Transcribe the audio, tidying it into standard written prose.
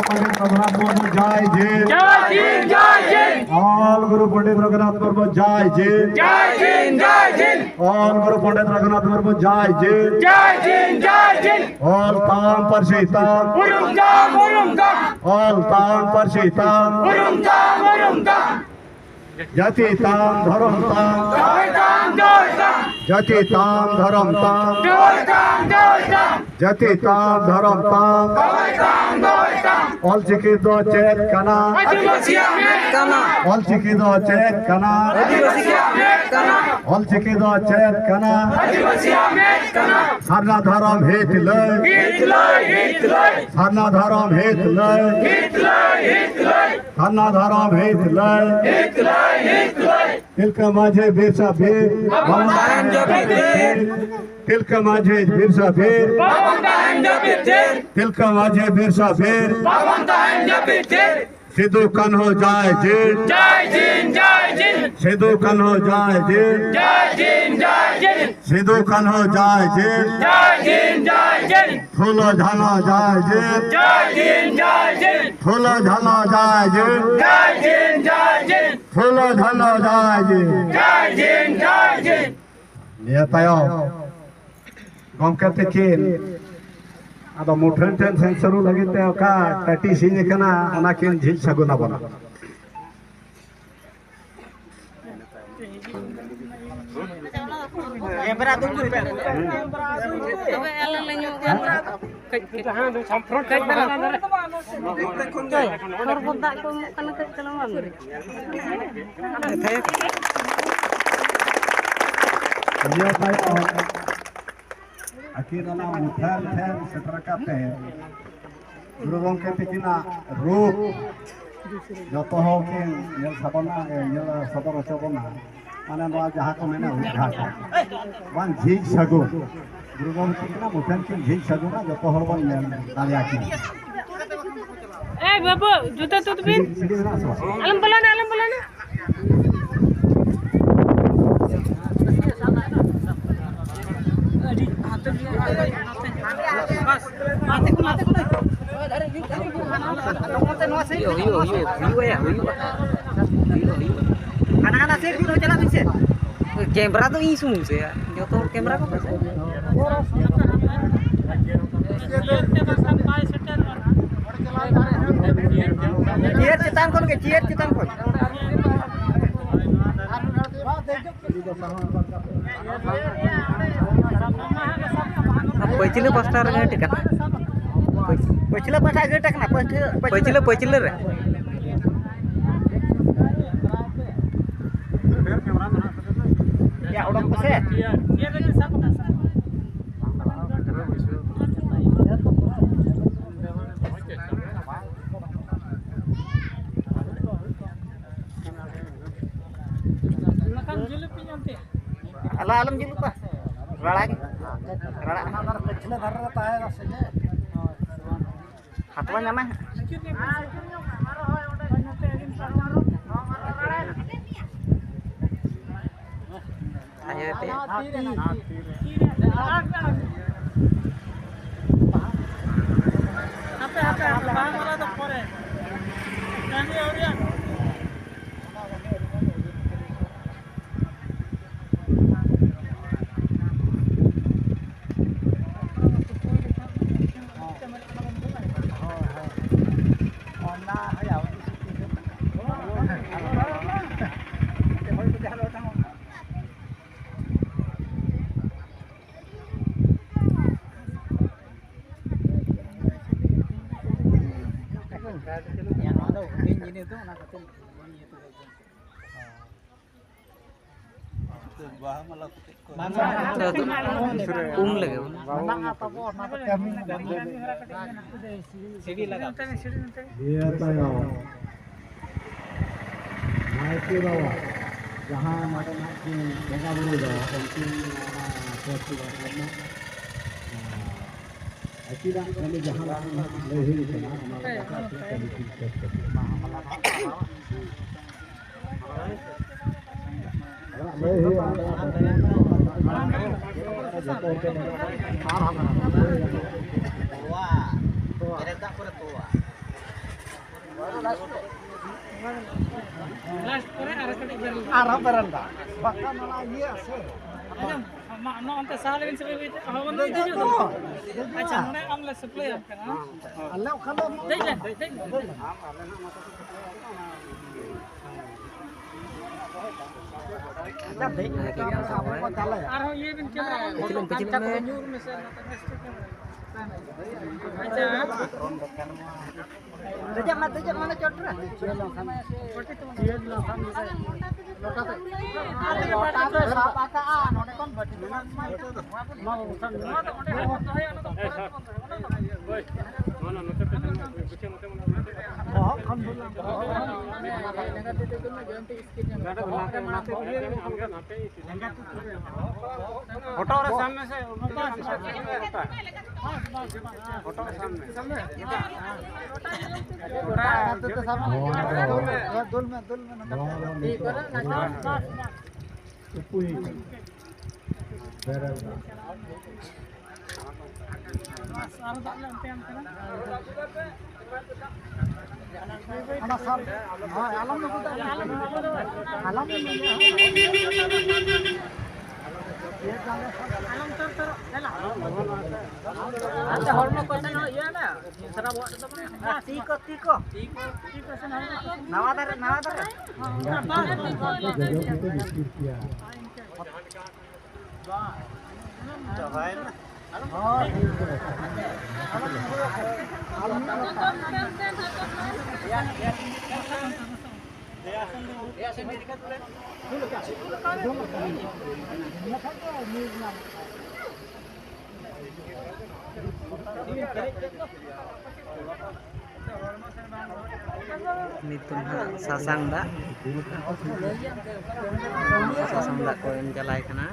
पंडित रघुनाथ मुर्मू जय जय जय हिंद जय हिंद ऑल गुरु पंडित रघुनाथ मुर्मू जय जय जय हिंद जय हिंद ऑल गुरु पंडित रघुनाथ मुर्मू जय जय जय हिंद जय हिंद ऑल ताम परशीताम ऑल ताम परशीताम जतिताम धरमताम जतिताम धरमताम जतिताम धरमताम ऑल चिकी दो चेत कना ऑल चिकी दो चेत कना ऑल चिकी दो चेत कना सरना धरम हित लय सरना धरम हित लय सरना धरम हित लय तिलका माझे बिरसा भीर तिलका माझे बिरसा भीर तिलका माझे बिरसा भीर सिद्धू कन हो जाए जिन सिद्धू कन हो जाए जिन सिद्धू कन हो जाए जिन फूलो झानो जाए जिन फूलो झानो जाए जिन फूलो झानो जाए जिन निया तायो गमके तकिन आदो मुठन ठन सेंसरू लगिते ओका टटी सिने कना ओना किन झिल सगुना बना कैमरा दूर पे अबे अल्लाह लेन्यो कैमरा कहां दो संफ्रंट कैमरा और बुद्धा को कन के चलमान निया तायो akhirnya mutan setelah kata guru gomke tikina rup joto hokin yel sabana yel sabara chabana mane noa jaha ko mena udghata ban jhig sagu guru gomke tikina mutan kin jhig sagu na joto hor ban yel daliya ki babu juta tutbin alam balana बस माते को खाना से भी चला पीछे camera तो ई सुन से जो तो कैमरा को चेयर चितान कौन के चेयर चितान कौन पचिले पास्टा रे टिकना पचिले पास्टा गे टिकना पचिले रे या उडम पसे ये रे सब makan jelepi nanti alam jelepi pak rara kecil karena tahu rasanya hatuannya mah सीढ़ी लगा ये तायो नाइकी बाबा जहां मटन की जगह बुरु दा उनकी सोची करना अकीदा कने जहां ले ही ना हमारा ले ही tua, kereta pura tua. Arah beranda. Bahkan malah iya sih. Allah kalau mana cotra? Photo और सामने से फोटो सामने Nitun sasang dak ko em jalai kana